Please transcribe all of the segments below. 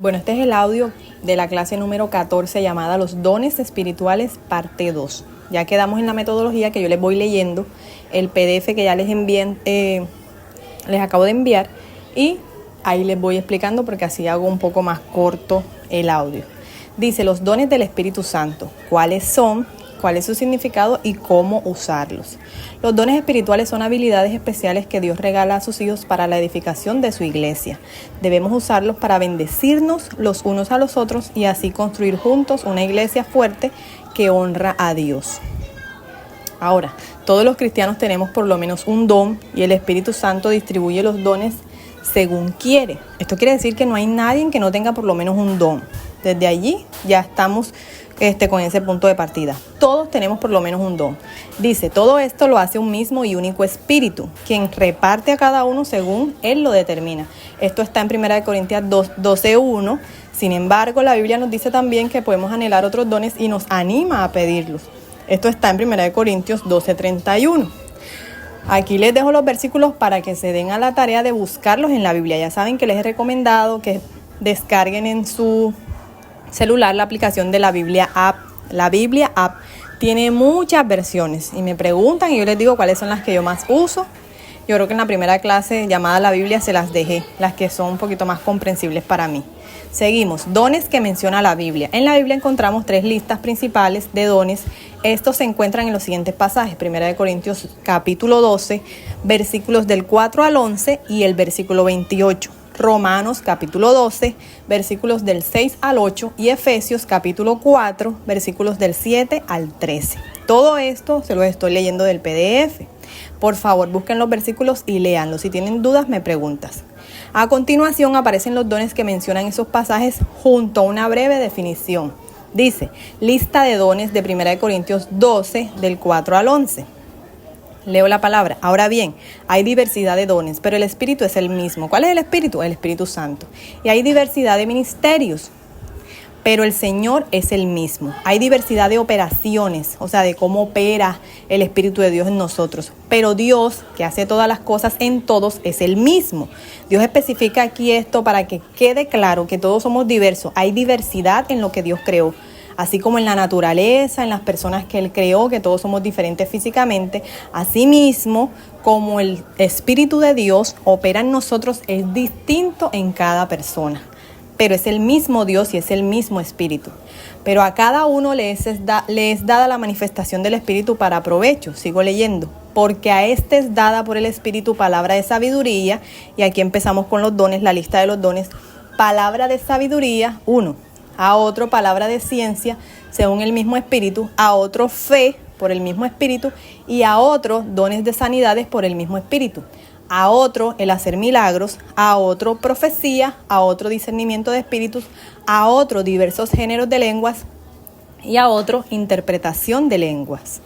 Bueno, este es el audio de la clase número 14 llamada Los dones espirituales, parte 2. Ya quedamos en la metodología que yo les voy leyendo, el PDF que ya les acabo de enviar, y ahí les voy explicando porque así hago un poco más corto el audio. Dice, los dones del Espíritu Santo, ¿cuáles son? ¿Cuál es su significado y cómo usarlos? Los dones espirituales son habilidades especiales que Dios regala a sus hijos para la edificación de su iglesia. Debemos usarlos para bendecirnos los unos a los otros y así construir juntos una iglesia fuerte que honra a Dios. Ahora, todos los cristianos tenemos por lo menos un don y el Espíritu Santo distribuye los dones según quiere. Esto quiere decir que no hay nadie que no tenga por lo menos un don. Desde allí ya estamos con ese punto de partida. Todos tenemos por lo menos un don. Dice, todo esto lo hace un mismo y único Espíritu, quien reparte a cada uno según Él lo determina. Esto está en 1 Corintios 12:1. Sin embargo, la Biblia nos dice también que podemos anhelar otros dones y nos anima a pedirlos. Esto está en 1 Corintios 12:31. Aquí les dejo los versículos para que se den a la tarea de buscarlos en la Biblia. Ya saben que les he recomendado que descarguen en su celular la aplicación de la Biblia App. La Biblia App tiene muchas versiones y me preguntan y yo les digo cuáles son las que yo más uso. Yo creo que en la primera clase llamada La Biblia se las dejé, las que son un poquito más comprensibles para mí. Seguimos, dones que menciona la Biblia. En la Biblia encontramos 3 listas principales de dones. Estos se encuentran en los siguientes pasajes: 1 Corintios capítulo 12, versículos del 4 al 11 y el versículo 28. Romanos capítulo 12, versículos del 6 al 8 y Efesios capítulo 4, versículos del 7 al 13. Todo esto se los estoy leyendo del PDF. Por favor, busquen los versículos y léanlos. Si tienen dudas, me preguntas. A continuación aparecen los dones que mencionan esos pasajes junto a una breve definición. Dice, lista de dones de 1 Corintios 12, del 4 al 11. Leo la palabra. Ahora bien, hay diversidad de dones, pero el Espíritu es el mismo. ¿Cuál es el Espíritu? El Espíritu Santo. Y hay diversidad de ministerios, pero el Señor es el mismo. Hay diversidad de operaciones, o sea, de cómo opera el Espíritu de Dios en nosotros. Pero Dios, que hace todas las cosas en todos, es el mismo. Dios especifica aquí esto para que quede claro que todos somos diversos. Hay diversidad en lo que Dios creó. Así como en la naturaleza, en las personas que Él creó, que todos somos diferentes físicamente, asimismo, como el Espíritu de Dios opera en nosotros, es distinto en cada persona. Pero es el mismo Dios y es el mismo Espíritu. Pero a cada uno le es dada la manifestación del Espíritu para provecho. Sigo leyendo. Porque a este es dada por el Espíritu palabra de sabiduría. Y aquí empezamos con los dones, la lista de los dones. Palabra de sabiduría, 1. A otro palabra de ciencia, según el mismo Espíritu, a otro fe, por el mismo Espíritu, y a otro dones de sanidades por el mismo Espíritu, a otro el hacer milagros, a otro profecía, a otro discernimiento de espíritus, a otro diversos géneros de lenguas y a otro interpretación de lenguas.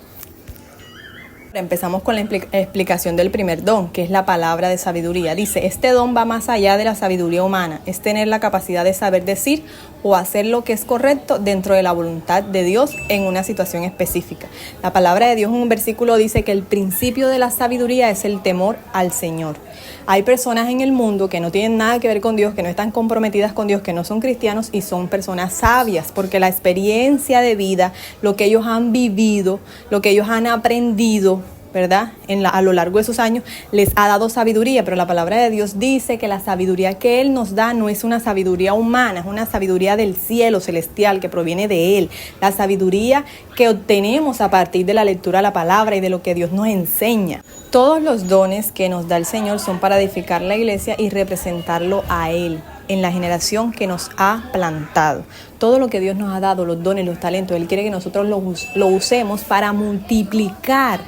Empezamos con la explicación del primer don, que es la palabra de sabiduría. Dice, este don va más allá de la sabiduría humana, es tener la capacidad de saber decir o hacer lo que es correcto dentro de la voluntad de Dios en una situación específica. La palabra de Dios en un versículo dice que el principio de la sabiduría es el temor al Señor. Hay personas en el mundo que no tienen nada que ver con Dios, que no están comprometidas con Dios, que no son cristianos y son personas sabias, porque la experiencia de vida, lo que ellos han vivido, lo que ellos han aprendido, ¿verdad? A lo largo de sus años les ha dado sabiduría, pero la palabra de Dios dice que la sabiduría que Él nos da no es una sabiduría humana, es una sabiduría del cielo celestial que proviene de Él. La sabiduría que obtenemos a partir de la lectura de la palabra y de lo que Dios nos enseña. Todos los dones que nos da el Señor son para edificar la iglesia y representarlo a Él en la generación que nos ha plantado. Todo lo que Dios nos ha dado, los dones, los talentos, Él quiere que nosotros lo usemos para multiplicar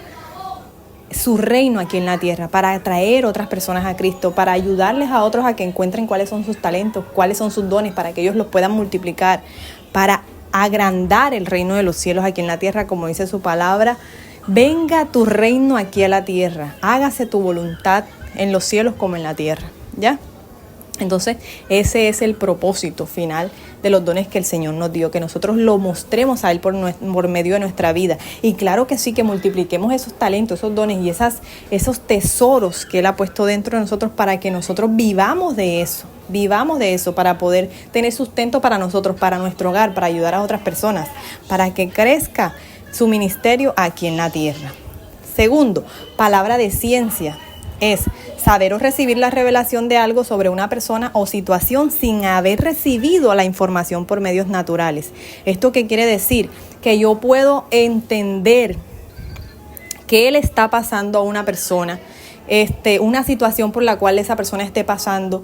su reino aquí en la tierra, para atraer otras personas a Cristo, para ayudarles a otros a que encuentren cuáles son sus talentos, cuáles son sus dones, para que ellos los puedan multiplicar, para agrandar el reino de los cielos aquí en la tierra, como dice su palabra. Venga tu reino aquí a la tierra, hágase tu voluntad en los cielos como en la tierra, ¿ya? Entonces, ese es el propósito final de los dones que el Señor nos dio, que nosotros lo mostremos a Él por medio de nuestra vida. Y claro que sí, que multipliquemos esos talentos, esos dones y esos tesoros que Él ha puesto dentro de nosotros para que nosotros vivamos de eso. vivamos de eso para poder tener sustento para nosotros, para nuestro hogar, para ayudar a otras personas, para que crezca su ministerio aquí en la tierra. Segundo, palabra de ciencia. Es saber o recibir la revelación de algo sobre una persona o situación sin haber recibido la información por medios naturales. ¿Esto qué quiere decir? Que yo puedo entender qué le está pasando a una persona, una situación por la cual esa persona esté pasando,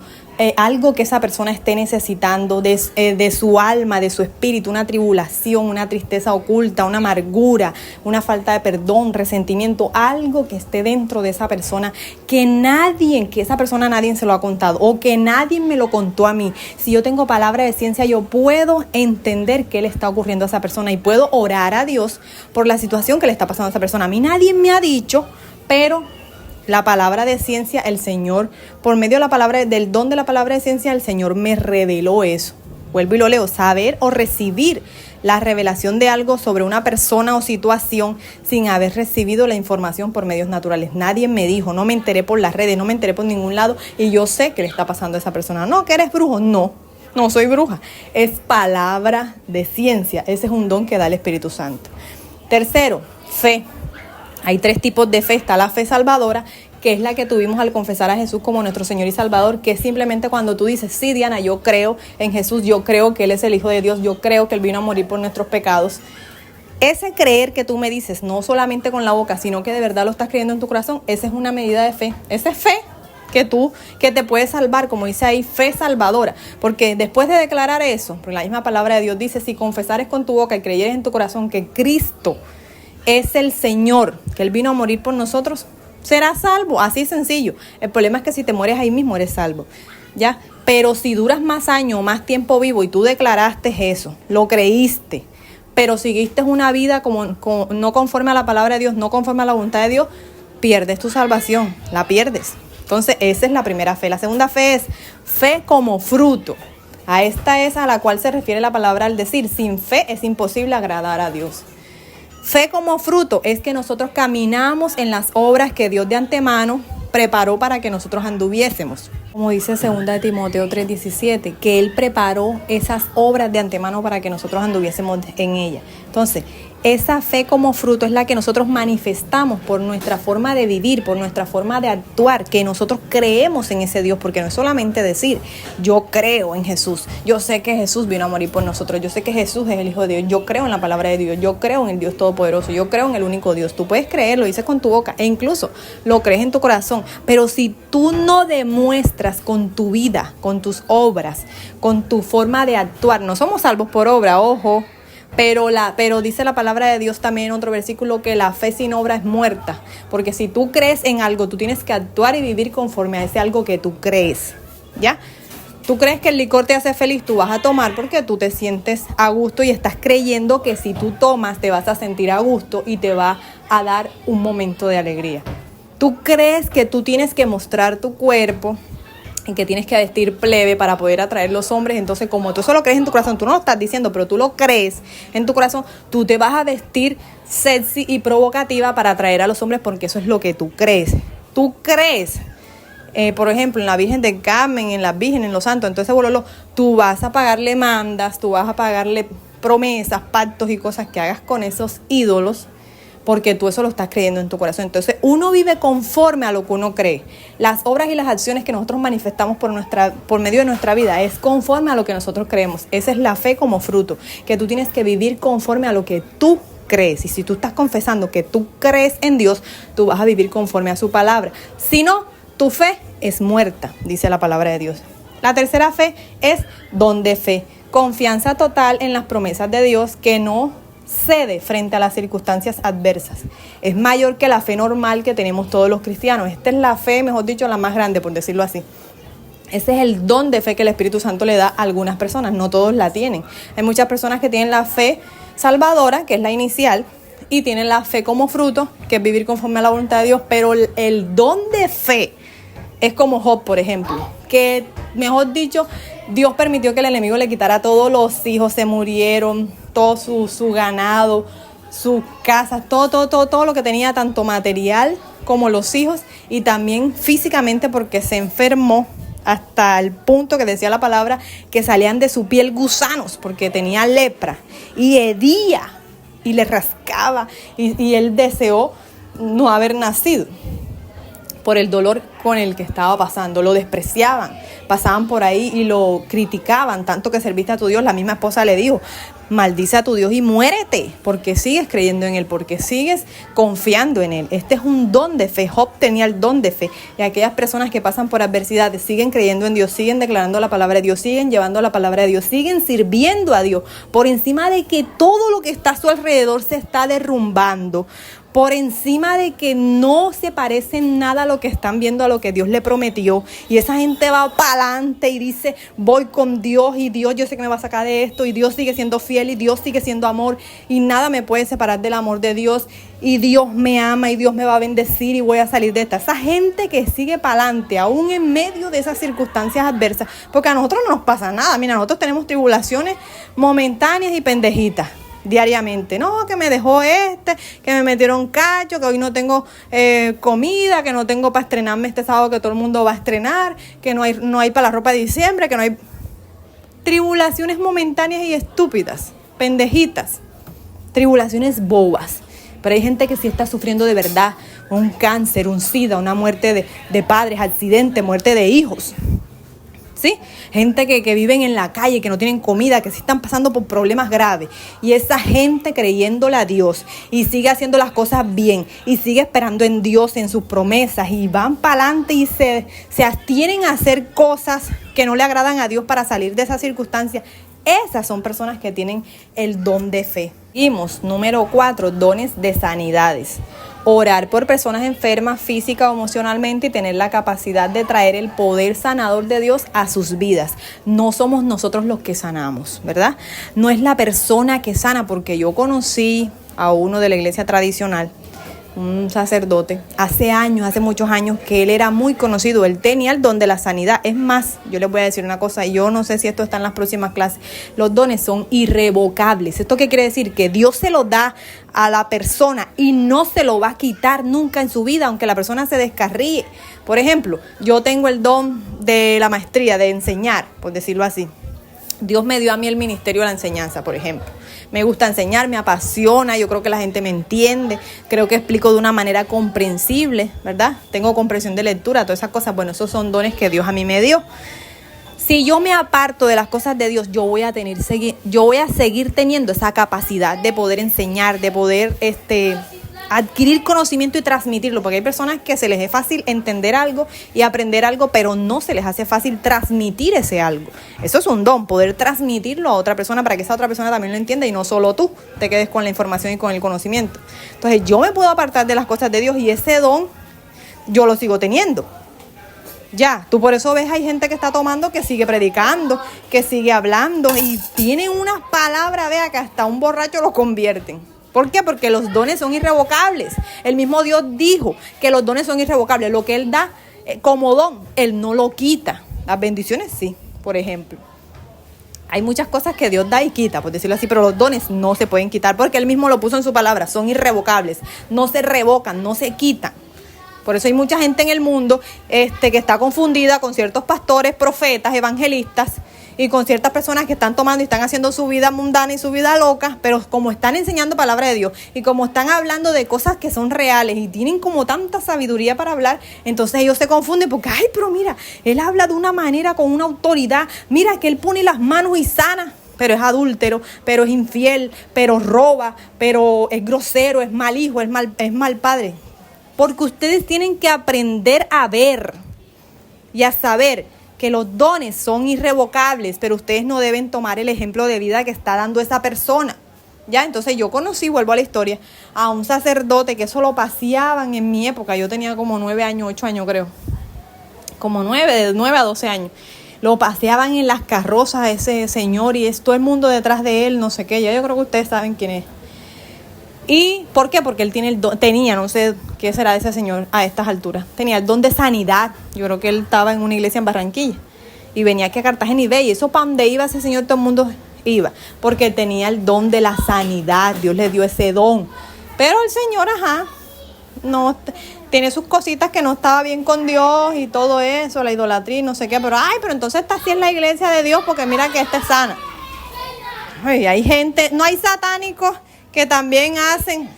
algo que esa persona esté necesitando de su alma, de su espíritu, una tribulación, una tristeza oculta, una amargura, una falta de perdón, resentimiento, algo que esté dentro de esa persona que esa persona nadie se lo ha contado o que nadie me lo contó a mí. Si yo tengo palabra de ciencia, yo puedo entender qué le está ocurriendo a esa persona y puedo orar a Dios por la situación que le está pasando a esa persona. A mí nadie me ha dicho, pero la palabra de ciencia, el Señor, por medio del don de la palabra de ciencia, el Señor me reveló eso. Vuelvo y lo leo: saber o recibir la revelación de algo sobre una persona o situación sin haber recibido la información por medios naturales. Nadie me dijo, no me enteré por las redes, no me enteré por ningún lado y yo sé que le está pasando a esa persona. No, que eres brujo, no soy bruja. Es palabra de ciencia. Ese es un don que da el Espíritu Santo. Tercero, fe. Hay 3 tipos de fe. Está la fe salvadora, que es la que tuvimos al confesar a Jesús como nuestro Señor y Salvador, que es simplemente cuando tú dices, sí, Diana, yo creo en Jesús, yo creo que Él es el Hijo de Dios, yo creo que Él vino a morir por nuestros pecados. Ese creer que tú me dices, no solamente con la boca, sino que de verdad lo estás creyendo en tu corazón, esa es una medida de fe. Esa es fe que te puede salvar, como dice ahí, fe salvadora. Porque después de declarar eso, porque la misma palabra de Dios dice, si confesares con tu boca y creyeres en tu corazón que Cristo es el Señor, que Él vino a morir por nosotros, serás salvo, así sencillo. El problema es que si te mueres ahí mismo eres salvo, ¿ya? Pero si duras más años o más tiempo vivo y tú declaraste eso, lo creíste, pero seguiste una vida no conforme a la palabra de Dios, no conforme a la voluntad de Dios, pierdes tu salvación, la pierdes. Entonces esa es la primera fe. La segunda fe es fe como fruto. A esta es a la cual se refiere la palabra al decir, sin fe es imposible agradar a Dios. Fe como fruto es que nosotros caminamos en las obras que Dios de antemano preparó para que nosotros anduviésemos. Como dice 2 de Timoteo 3:17, que Él preparó esas obras de antemano para que nosotros anduviésemos en ellas. Entonces, esa fe como fruto es la que nosotros manifestamos por nuestra forma de vivir, por nuestra forma de actuar, que nosotros creemos en ese Dios, porque no es solamente decir, yo creo en Jesús, yo sé que Jesús vino a morir por nosotros, yo sé que Jesús es el Hijo de Dios, yo creo en la palabra de Dios, yo creo en el Dios Todopoderoso, yo creo en el único Dios. Tú puedes creer, lo dices con tu boca e incluso lo crees en tu corazón, pero si tú no demuestras con tu vida, con tus obras, con tu forma de actuar, no somos salvos por obra, ojo, pero dice la palabra de Dios también en otro versículo que la fe sin obra es muerta, porque si tú crees en algo, tú tienes que actuar y vivir conforme a ese algo que tú crees, ¿ya? Tú crees que el licor te hace feliz, tú vas a tomar porque tú te sientes a gusto y estás creyendo que si tú tomas te vas a sentir a gusto y te va a dar un momento de alegría. Tú crees que tú tienes que mostrar tu cuerpo y que tienes que vestir plebe para poder atraer los hombres. Entonces, como tú solo crees en tu corazón, tú no lo estás diciendo, pero tú lo crees en tu corazón, tú te vas a vestir sexy y provocativa para atraer a los hombres porque eso es lo que tú crees. Tú crees, por ejemplo, en la Virgen del Carmen, en las Vírgenes, en los santos, entonces, tú vas a pagarle mandas, tú vas a pagarle promesas, pactos y cosas que hagas con esos ídolos, porque tú eso lo estás creyendo en tu corazón. Entonces uno vive conforme a lo que uno cree. Las obras y las acciones que nosotros manifestamos por medio de nuestra vida es conforme a lo que nosotros creemos. Esa es la fe como fruto, que tú tienes que vivir conforme a lo que tú crees. Y si tú estás confesando que tú crees en Dios, tú vas a vivir conforme a su palabra. Si no, tu fe es muerta, dice la palabra de Dios. La tercera fe es don de fe. Confianza total en las promesas de Dios que no cede frente a las circunstancias adversas. Es mayor que la fe normal que tenemos todos los cristianos. Esta es la fe, mejor dicho, la más grande, por decirlo así. Ese es el don de fe que el Espíritu Santo le da a algunas personas. No todos la tienen. Hay muchas personas que tienen la fe salvadora, que es la inicial, y tienen la fe como fruto, que es vivir conforme a la voluntad de Dios. Pero el don de fe es como Job, por ejemplo, que, mejor dicho, Dios permitió que el enemigo le quitara todos los hijos, se murieron, todo su ganado, sus casas, todo lo que tenía, tanto material como los hijos, y también físicamente porque se enfermó hasta el punto que decía la palabra que salían de su piel gusanos porque tenía lepra y hedía y le rascaba y él deseó no haber nacido por el dolor con el que estaba pasando. Lo despreciaban, pasaban por ahí y lo criticaban, tanto que serviste a tu Dios. La misma esposa le dijo: maldice a tu Dios y muérete, porque sigues creyendo en Él, porque sigues confiando en Él. Este es un don de fe. Job tenía el don de fe. Y aquellas personas que pasan por adversidades siguen creyendo en Dios, siguen declarando la palabra de Dios, siguen llevando la palabra de Dios, siguen sirviendo a Dios, por encima de que todo lo que está a su alrededor se está derrumbando, por encima de que no se parece en nada a lo que están viendo, a lo que Dios le prometió. Y esa gente va para adelante y dice: voy con Dios, y Dios, yo sé que me va a sacar de esto, y Dios sigue siendo fiel, y Dios sigue siendo amor, y nada me puede separar del amor de Dios, y Dios me ama, y Dios me va a bendecir, y voy a salir de esta. Esa gente que sigue para adelante, aún en medio de esas circunstancias adversas, porque a nosotros no nos pasa nada. Mira, nosotros tenemos tribulaciones momentáneas y pendejitas diariamente. No, que me dejó que me metieron cacho, que hoy no tengo comida, que no tengo para estrenarme este sábado que todo el mundo va a estrenar, que no hay para la ropa de diciembre, que no hay... Tribulaciones momentáneas y estúpidas, pendejitas, tribulaciones bobas. Pero hay gente que sí está sufriendo de verdad un cáncer, un SIDA, una muerte de padres, accidente, muerte de hijos. ¿Sí? Gente que viven en la calle, que no tienen comida, que sí están pasando por problemas graves. Y esa gente creyéndole a Dios y sigue haciendo las cosas bien y sigue esperando en Dios, en sus promesas, y van para adelante y se abstienen a hacer cosas que no le agradan a Dios para salir de esa circunstancia. Esas son personas que tienen el don de fe. Seguimos, número 4, dones de sanidades. Orar por personas enfermas física o emocionalmente y tener la capacidad de traer el poder sanador de Dios a sus vidas. No somos nosotros los que sanamos, ¿verdad? No es la persona que sana, porque yo conocí a uno de la iglesia tradicional, un sacerdote, hace muchos años, que él era muy conocido. Él tenía el don de la sanidad. Es más, yo les voy a decir una cosa, y yo no sé si esto está en las próximas clases. Los dones son irrevocables. ¿Esto qué quiere decir? Que Dios se lo da a la persona y no se lo va a quitar nunca en su vida, aunque la persona se descarríe. Por ejemplo, yo tengo el don de la maestría, de enseñar, por decirlo así. Dios me dio a mí el ministerio de la enseñanza, por ejemplo. Me gusta enseñar, me apasiona, yo creo que la gente me entiende, creo que explico de una manera comprensible, ¿verdad? Tengo comprensión de lectura, todas esas cosas. Bueno, esos son dones que Dios a mí me dio. Si yo me aparto de las cosas de Dios, yo voy a seguir teniendo esa capacidad de poder enseñar, de poder adquirir conocimiento y transmitirlo, porque hay personas que se les es fácil entender algo y aprender algo, pero no se les hace fácil transmitir ese algo. Eso es un don, poder transmitirlo a otra persona para que esa otra persona también lo entienda y no solo tú te quedes con la información y con el conocimiento. Entonces yo me puedo apartar de las cosas de Dios y ese don yo lo sigo teniendo. Ya, tú por eso ves, hay gente que está tomando, que sigue predicando, que sigue hablando y tienen unas palabras, vea, que hasta un borracho lo convierten. ¿Por qué? Porque los dones son irrevocables. El mismo Dios dijo que los dones son irrevocables. Lo que Él da como don, Él no lo quita. Las bendiciones sí, por ejemplo. Hay muchas cosas que Dios da y quita, por decirlo así, pero los dones no se pueden quitar porque Él mismo lo puso en su palabra. Son irrevocables, no se revocan, no se quitan. Por eso hay mucha gente en el mundo que está confundida con ciertos pastores, profetas, evangelistas y con ciertas personas que están tomando y están haciendo su vida mundana y su vida loca, pero como están enseñando palabra de Dios y como están hablando de cosas que son reales y tienen como tanta sabiduría para hablar, entonces ellos se confunden porque, ay, pero mira, él habla de una manera con una autoridad, mira que él pone las manos y sana, pero es adúltero, pero es infiel, pero roba, pero es grosero, es mal hijo, es mal padre. Porque ustedes tienen que aprender a ver y a saber que los dones son irrevocables, pero ustedes no deben tomar el ejemplo de vida que está dando esa persona. Ya, entonces yo conocí, vuelvo a la historia, a un sacerdote que eso lo paseaban en mi época. Yo tenía como 9 años, 8 años creo. Como 9, de 9 a 12 años. Lo paseaban en las carrozas ese señor y es todo el mundo detrás de él, no sé qué. Ya yo creo que ustedes saben quién es. ¿Y por qué? Porque él tenía, no sé qué será de ese señor a estas alturas, tenía el don de sanidad. Yo creo que él estaba en una iglesia en Barranquilla y venía aquí a Cartagena y ve, y eso para donde iba ese señor, todo el mundo iba, porque él tenía el don de la sanidad, Dios le dio ese don. Pero el señor, no, tiene sus cositas que no estaba bien con Dios y todo eso, la idolatría y no sé qué, pero entonces esta sí es la iglesia de Dios porque mira que esta es sana. Ay, hay gente, no hay satánicos que también hacen,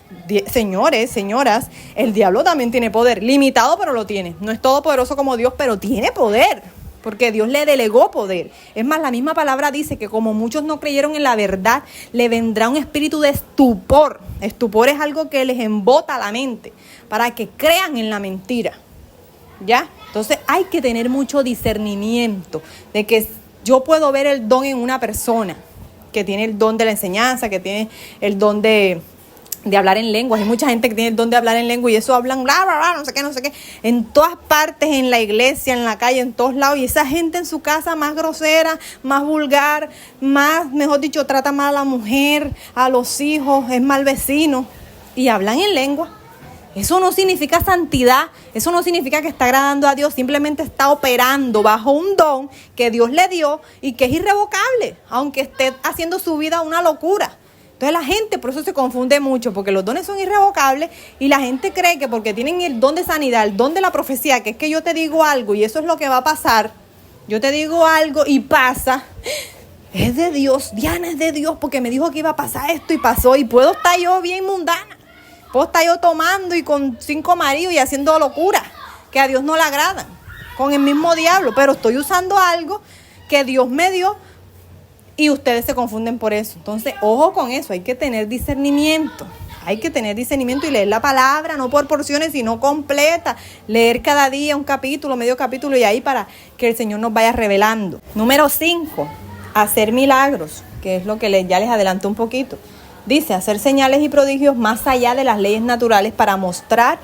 señores, señoras, el diablo también tiene poder, limitado pero lo tiene, no es todopoderoso como Dios, pero tiene poder, porque Dios le delegó poder. Es más, la misma palabra dice que como muchos no creyeron en la verdad, le vendrá un espíritu de estupor. Estupor es algo que les embota la mente, para que crean en la mentira, ¿ya? Entonces hay que tener mucho discernimiento de que yo puedo ver el don en una persona, que tiene el don de la enseñanza, que tiene el don de hablar en lenguas. Hay mucha gente que tiene el don de hablar en lengua y eso hablan bla, bla, bla, no sé qué, en todas partes, en la iglesia, en la calle, en todos lados. Y esa gente en su casa más grosera, más vulgar, más, mejor dicho, trata mal a la mujer, a los hijos, es mal vecino y hablan en lengua. Eso no significa santidad, eso no significa que está agradando a Dios, simplemente está operando bajo un don que Dios le dio y que es irrevocable, aunque esté haciendo su vida una locura. Entonces la gente por eso se confunde mucho, porque los dones son irrevocables y la gente cree que porque tienen el don de sanidad, el don de la profecía, que es que yo te digo algo y eso es lo que va a pasar, yo te digo algo y pasa, es de Dios, Diana es de Dios porque me dijo que iba a pasar esto y pasó, y puedo estar yo bien mundana. Puedo estar yo tomando y con 5 maridos y haciendo locura que a Dios no le agradan, con el mismo diablo, pero estoy usando algo que Dios me dio y ustedes se confunden por eso. Entonces, ojo con eso, hay que tener discernimiento. Hay que tener discernimiento y leer la palabra, no por porciones, sino completa. Leer cada día un capítulo, medio capítulo y ahí para que el Señor nos vaya revelando. Número 5, hacer milagros, que es lo que ya les adelanté un poquito. Dice, hacer señales y prodigios más allá de las leyes naturales para mostrar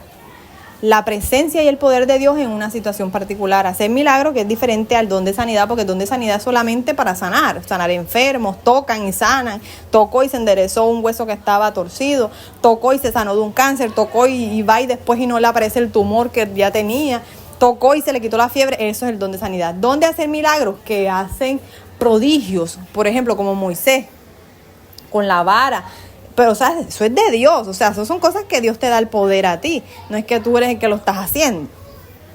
la presencia y el poder de Dios en una situación particular. Hacer milagros, que es diferente al don de sanidad, porque el don de sanidad es solamente para sanar enfermos, tocan y sanan. Tocó y se enderezó un hueso que estaba torcido, tocó y se sanó de un cáncer, tocó y va y después y no le aparece el tumor que ya tenía, tocó y se le quitó la fiebre. Eso es el don de sanidad. Don de hacer milagros, que hacen prodigios, por ejemplo, como Moisés, con la vara. Pero, o sea, eso es de Dios. O sea, eso son cosas que Dios te da el poder a ti. No es que tú eres el que lo estás haciendo.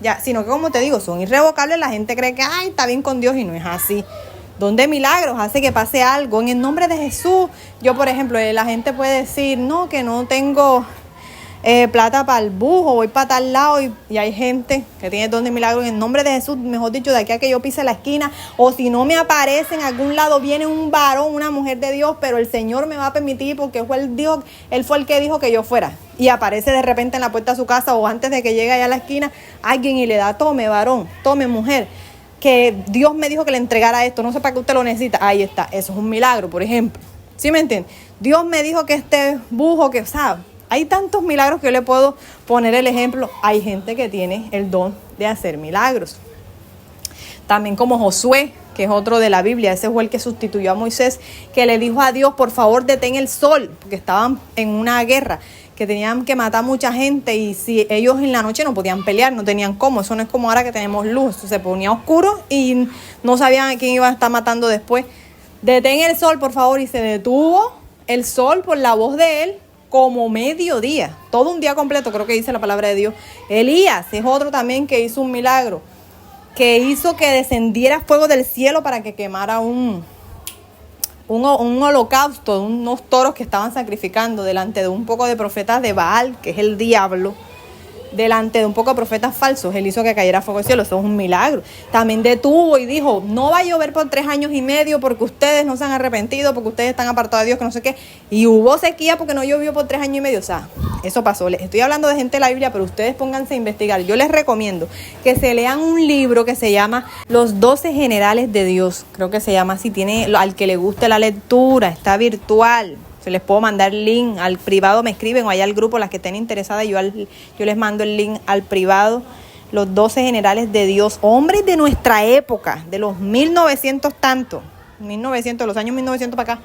Ya, sino que, como te digo, son irrevocables. La gente cree que, está bien con Dios y no es así. Don de milagros hace que pase algo. En el nombre de Jesús, yo, por ejemplo, la gente puede decir, no, que no tengo plata para el bujo, voy para tal lado y hay gente que tiene don de milagros en el nombre de Jesús, mejor dicho, de aquí a que yo pise la esquina, o si no me aparece en algún lado, viene un varón, una mujer de Dios, pero el Señor me va a permitir porque Él fue el que dijo que yo fuera, y aparece de repente en la puerta de su casa o antes de que llegue allá a la esquina alguien y le da, tome varón, tome mujer, que Dios me dijo que le entregara esto, no sé para qué usted lo necesita, ahí está, eso es un milagro, por ejemplo, ¿sí me entiende? Dios me dijo que este bujo, que sabe. Hay tantos milagros que yo le puedo poner el ejemplo. Hay gente que tiene el don de hacer milagros. También como Josué, que es otro de la Biblia. Ese fue el que sustituyó a Moisés, que le dijo a Dios, por favor, detén el sol, porque estaban en una guerra, que tenían que matar mucha gente y si ellos en la noche no podían pelear, no tenían cómo. Eso no es como ahora que tenemos luz. Se ponía oscuro y no sabían a quién iba a estar matando después. Detén el sol, por favor, y se detuvo el sol por la voz de él. Como mediodía, todo un día completo, creo que dice la palabra de Dios. Elías es otro también que hizo un milagro, que hizo que descendiera fuego del cielo para que quemara un holocausto, unos toros que estaban sacrificando delante de un poco de profetas de Baal, que es el diablo, delante de un poco de profetas falsos. Él hizo que cayera fuego del cielo, eso es un milagro. También detuvo y dijo, no va a llover por 3 años y medio porque ustedes no se han arrepentido, porque ustedes están apartados de Dios, que no sé qué. Y hubo sequía porque no llovió por 3 años y medio. O sea, eso pasó. Les estoy hablando de gente de la Biblia, pero ustedes pónganse a investigar. Yo les recomiendo que se lean un libro que se llama Los 12 Generales de Dios. Creo que se llama así. Tiene, al que le guste la lectura, está virtual. Se les puedo mandar link al privado, me escriben o allá al grupo, las que estén interesadas, yo les mando el link al privado. Los 12 generales de Dios, hombres de nuestra época, de los 1900 tanto, 1900, los años 1900 para acá.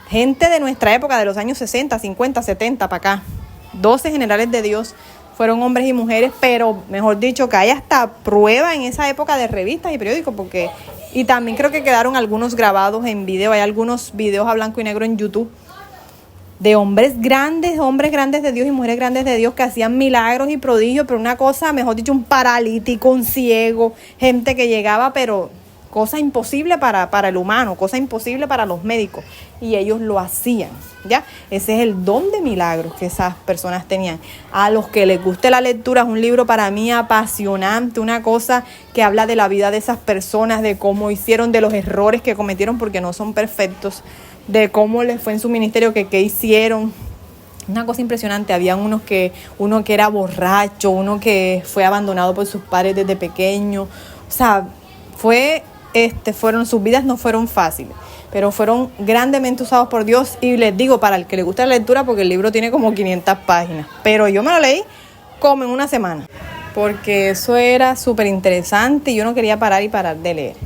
Gente de nuestra época, de los años 60, 50, 70 para acá. 12 generales de Dios, fueron hombres y mujeres, pero mejor dicho, que hay hasta prueba en esa época de revistas y periódicos, porque... Y también creo que quedaron algunos grabados en video, hay algunos videos a blanco y negro en YouTube, de hombres grandes de Dios y mujeres grandes de Dios que hacían milagros y prodigios, pero una cosa, mejor dicho, un paralítico, un ciego, gente que llegaba, pero cosa imposible para el humano, cosa imposible para los médicos, y ellos lo hacían, ¿ya? Ese es el don de milagros que esas personas tenían. A los que les guste la lectura, es un libro para mí apasionante, una cosa que habla de la vida de esas personas, de cómo hicieron, de los errores que cometieron, porque no son perfectos, de cómo les fue en su ministerio, que qué hicieron. Una cosa impresionante, había uno que era borracho, uno que fue abandonado por sus padres desde pequeño, o sea, sus vidas no fueron fáciles, pero fueron grandemente usados por Dios. Y les digo, para el que le gusta la lectura, porque el libro tiene como 500 páginas, pero yo me lo leí como en una semana, porque eso era súper interesante y yo no quería parar de leer.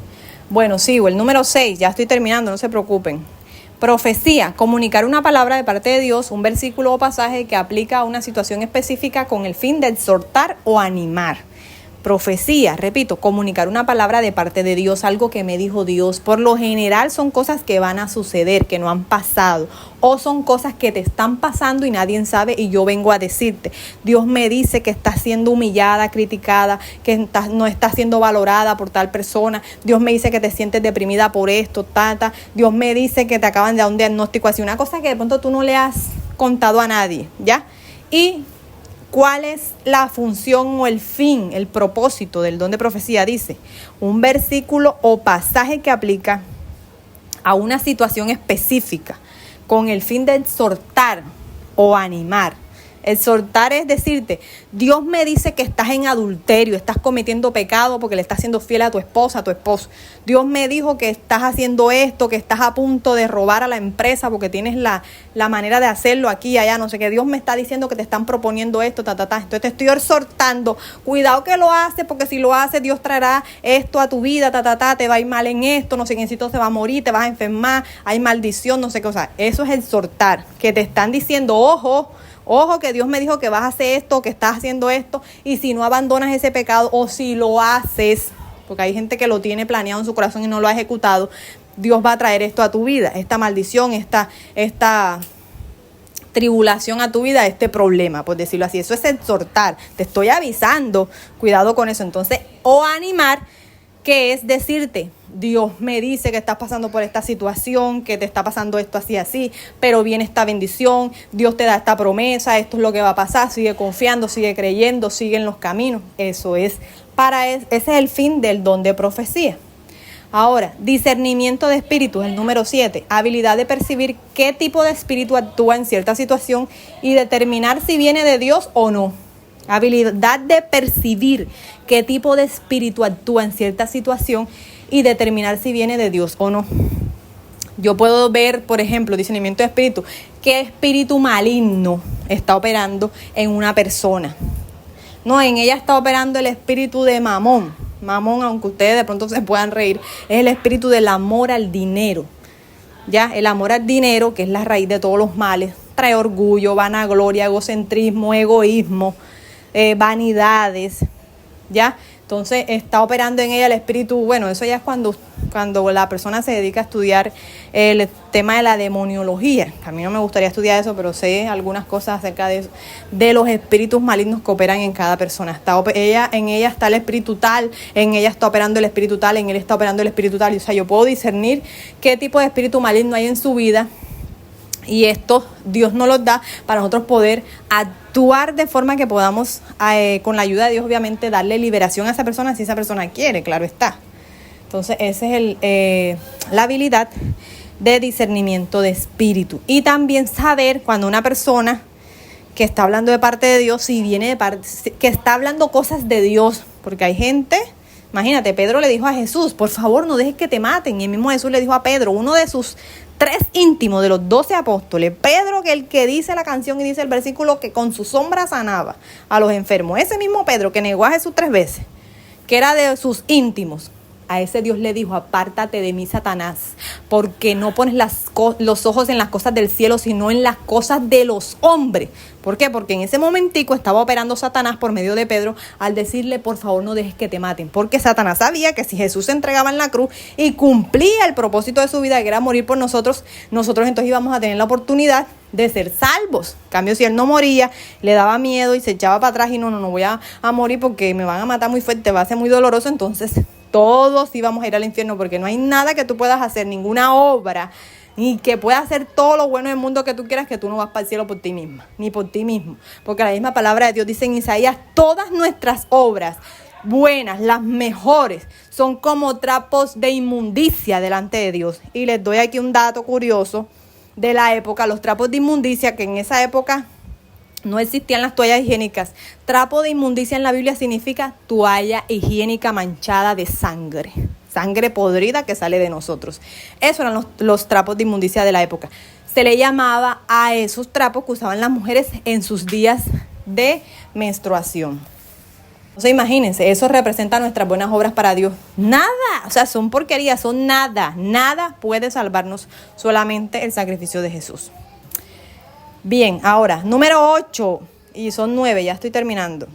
Bueno, sigo, el número 6, ya estoy terminando, no se preocupen. Profecía, comunicar una palabra de parte de Dios, un versículo o pasaje que aplica a una situación específica con el fin de exhortar o animar. Profecía, repito, comunicar una palabra de parte de Dios, algo que me dijo Dios. Por lo general son cosas que van a suceder, que no han pasado, o son cosas que te están pasando y nadie sabe y yo vengo a decirte. Dios me dice que estás siendo humillada, criticada, que no estás siendo valorada por tal persona. Dios me dice que te sientes deprimida por esto, Dios me dice que te acaban de dar un diagnóstico así, una cosa que de pronto tú no le has contado a nadie, ¿ya? Y ¿cuál es la función o el fin, el propósito del don de profecía? Dice, un versículo o pasaje que aplica a una situación específica con el fin de exhortar o animar. Exhortar es decirte, Dios me dice que estás en adulterio, estás cometiendo pecado porque le estás siendo fiel a tu esposa, a tu esposo. Dios me dijo que estás haciendo esto, que estás a punto de robar a la empresa porque tienes la manera de hacerlo aquí y allá, no sé qué. Dios me está diciendo que te están proponiendo esto, Entonces te estoy exhortando, cuidado que lo haces, porque si lo haces, Dios traerá esto a tu vida, te va a ir mal en esto, no sé quién se va a morir, te vas a enfermar, hay maldición, no sé qué. O sea, eso es exhortar, que te están diciendo, ojo, que Dios me dijo que vas a hacer esto, que estás haciendo esto, y si no abandonas ese pecado, o si lo haces, porque hay gente que lo tiene planeado en su corazón y no lo ha ejecutado, Dios va a traer esto a tu vida, esta maldición, esta tribulación a tu vida, este problema, por decirlo así. Eso es exhortar, te estoy avisando, cuidado con eso. Entonces, o animar, que es decirte, Dios me dice que estás pasando por esta situación, que te está pasando esto así, pero viene esta bendición, Dios te da esta promesa, esto es lo que va a pasar, sigue confiando, sigue creyendo, sigue en los caminos. Ese es el fin del don de profecía. Ahora, discernimiento de espíritus, el número 7, habilidad de percibir qué tipo de espíritu actúa en cierta situación y determinar si viene de Dios o no. Habilidad de percibir qué tipo de espíritu actúa en cierta situación y determinar si viene de Dios o no. Yo puedo ver, por ejemplo, discernimiento de espíritu, qué espíritu maligno está operando en una persona. No, en ella está operando el espíritu de Mamón. Mamón, aunque ustedes de pronto se puedan reír, es el espíritu del amor al dinero. Ya, el amor al dinero, que es la raíz de todos los males, trae orgullo, vanagloria, egocentrismo, egoísmo, vanidades, ¿ya? Entonces está operando en ella el espíritu, bueno, eso ya es cuando la persona se dedica a estudiar el tema de la demoniología. A mí no me gustaría estudiar eso, pero sé algunas cosas acerca de eso, de los espíritus malignos que operan en cada persona. En ella está el espíritu tal, en ella está operando el espíritu tal, en él está operando el espíritu tal. O sea, yo puedo discernir qué tipo de espíritu maligno hay en su vida. Y esto Dios nos los da para nosotros poder actuar de forma que podamos, con la ayuda de Dios, obviamente, darle liberación a esa persona si esa persona quiere, claro está. Entonces, esa es la habilidad de discernimiento de espíritu. Y también saber cuando una persona que está hablando de parte de Dios, si viene de parte, que está hablando cosas de Dios, porque hay gente. Imagínate, Pedro le dijo a Jesús, por favor no dejes que te maten. Y el mismo Jesús le dijo a Pedro, uno de sus 3 íntimos de los 12 apóstoles, Pedro, que el que dice la canción y dice el versículo que con su sombra sanaba a los enfermos. Ese mismo Pedro que negó a Jesús 3 veces, que era de sus íntimos, A ese Dios le dijo: apártate de mí, Satanás, porque no pones los ojos en las cosas del cielo, sino en las cosas de los hombres. ¿Por qué? Porque en ese momentico estaba operando Satanás por medio de Pedro al decirle: por favor, no dejes que te maten. Porque Satanás sabía que si Jesús se entregaba en la cruz y cumplía el propósito de su vida, que era morir por nosotros entonces íbamos a tener la oportunidad de ser salvos. En cambio, si él no moría, le daba miedo y se echaba para atrás y no voy a morir porque me van a matar muy fuerte, va a ser muy doloroso, entonces todos íbamos a ir al infierno, porque no hay nada que tú puedas hacer, ninguna obra, ni que puedas hacer todo lo bueno del mundo que tú quieras, que tú no vas para el cielo por ti misma, ni por ti mismo. Porque la misma palabra de Dios dice en Isaías: todas nuestras obras buenas, las mejores, son como trapos de inmundicia delante de Dios. Y les doy aquí un dato curioso de la época: los trapos de inmundicia, que en esa época no existían las toallas higiénicas. Trapo de inmundicia en la Biblia significa toalla higiénica manchada de sangre. Sangre podrida que sale de nosotros. Esos eran los trapos de inmundicia de la época. Se le llamaba a esos trapos que usaban las mujeres en sus días de menstruación. Entonces imagínense, eso representa nuestras buenas obras para Dios. Nada, o sea, son porquerías, son nada. Nada puede salvarnos, solamente el sacrificio de Jesús. Bien, ahora, número 8, y son 9, ya estoy terminando.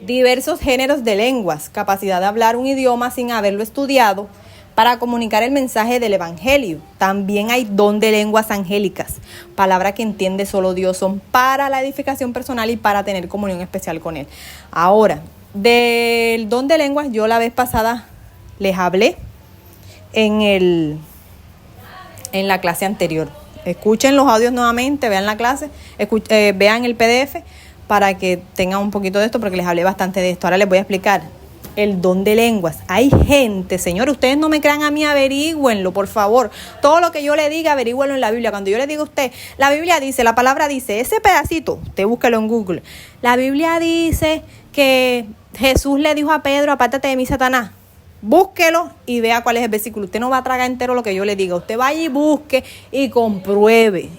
Diversos géneros de lenguas, capacidad de hablar un idioma sin haberlo estudiado para comunicar el mensaje del evangelio. También hay don de lenguas angélicas, palabra que entiende solo Dios, son para la edificación personal y para tener comunión especial con Él. Ahora, del don de lenguas, yo la vez pasada les hablé en la clase anterior. Escuchen los audios nuevamente, vean la clase, vean el PDF para que tengan un poquito de esto, porque les hablé bastante de esto. Ahora les voy a explicar el don de lenguas. Hay gente, señores, ustedes no me crean a mí, averígüenlo, por favor. Todo lo que yo le diga, averígüenlo en la Biblia. Cuando yo le diga a usted, la Biblia dice, la palabra dice, ese pedacito, usted búsquelo en Google. La Biblia dice que Jesús le dijo a Pedro: apártate de mí, Satanás. Búsquelo y vea cuál es el versículo. Usted no va a tragar entero lo que yo le diga. Usted vaya y busque y compruebe.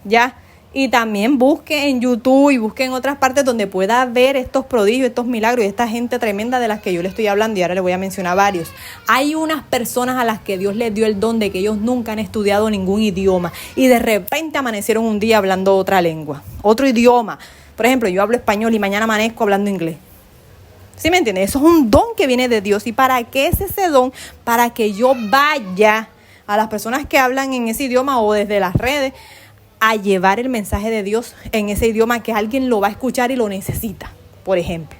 ¿Ya? Y también busque en YouTube y busque en otras partes donde pueda ver estos prodigios, estos milagros y esta gente tremenda de las que yo le estoy hablando. Y ahora le voy a mencionar varios. Hay unas personas a las que Dios les dio el don de que ellos nunca han estudiado ningún idioma y de repente amanecieron un día hablando otra lengua, otro idioma. Por ejemplo, yo hablo español y mañana amanezco hablando inglés. ¿Sí me entiendes? Eso es un don que viene de Dios. ¿Y para qué es ese don? Para que yo vaya a las personas que hablan en ese idioma o desde las redes a llevar el mensaje de Dios en ese idioma que alguien lo va a escuchar y lo necesita, por ejemplo.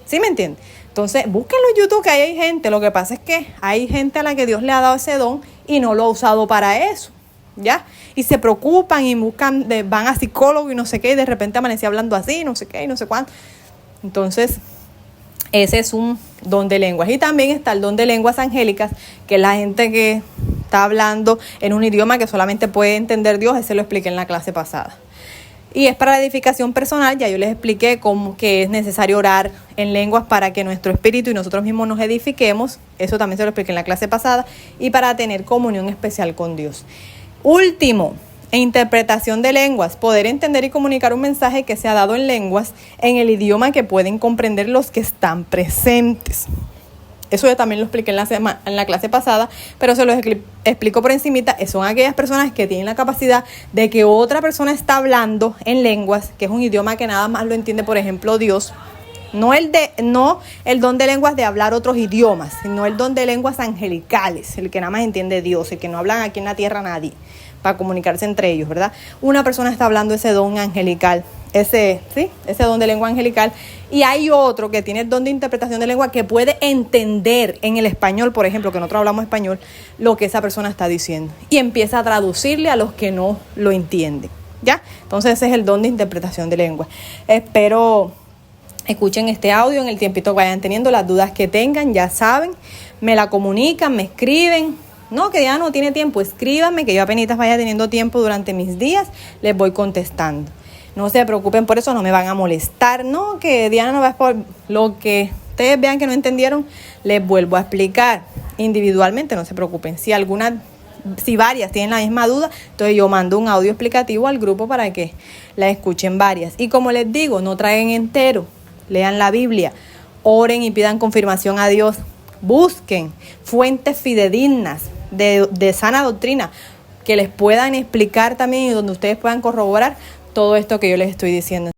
¿Sí me entiendes? Entonces, búsquenlo en YouTube, que ahí hay gente. Lo que pasa es que hay gente a la que Dios le ha dado ese don y no lo ha usado para eso, ¿ya? Y se preocupan y buscan, van a psicólogo y no sé qué, y de repente amanece hablando así, no sé qué, y no sé cuánto. Entonces, ese es un don de lenguas. Y también está el don de lenguas angélicas, que es la gente que está hablando en un idioma que solamente puede entender Dios. Ese lo expliqué en la clase pasada. Y es para la edificación personal. Ya yo les expliqué cómo que es necesario orar en lenguas para que nuestro espíritu y nosotros mismos nos edifiquemos. Eso también se lo expliqué en la clase pasada. Y para tener comunión especial con Dios. Último, interpretación de lenguas, poder entender y comunicar un mensaje que se ha dado en lenguas en el idioma que pueden comprender los que están presentes. Eso yo también lo expliqué en la clase pasada, pero se lo explico por encimita. Son aquellas personas que tienen la capacidad de que otra persona está hablando en lenguas, que es un idioma que nada más lo entiende, por ejemplo, Dios. No el don de lenguas de hablar otros idiomas, sino el don de lenguas angelicales, el que nada más entiende Dios, el que no hablan aquí en la tierra nadie, para comunicarse entre ellos, ¿verdad? Una persona está hablando ese don angelical, ese don de lengua angelical, y hay otro que tiene el don de interpretación de lengua que puede entender en el español, por ejemplo, que nosotros hablamos español, lo que esa persona está diciendo, y empieza a traducirle a los que no lo entienden, ¿ya? Entonces ese es el don de interpretación de lengua. Espero escuchen este audio en el tiempito que vayan teniendo, las dudas que tengan, ya saben, me la comunican, me escriben. No, que Diana no tiene tiempo, escríbanme, que yo apenas vaya teniendo tiempo durante mis días, les voy contestando. No se preocupen por eso, no me van a molestar. No, que Diana no va a por lo que ustedes vean que no entendieron, les vuelvo a explicar individualmente, no se preocupen. Si varias tienen la misma duda, entonces yo mando un audio explicativo al grupo para que la escuchen varias. Y como les digo, no traigan entero, lean la Biblia, oren y pidan confirmación a Dios. Busquen fuentes fidedignas de sana doctrina que les puedan explicar también y donde ustedes puedan corroborar todo esto que yo les estoy diciendo.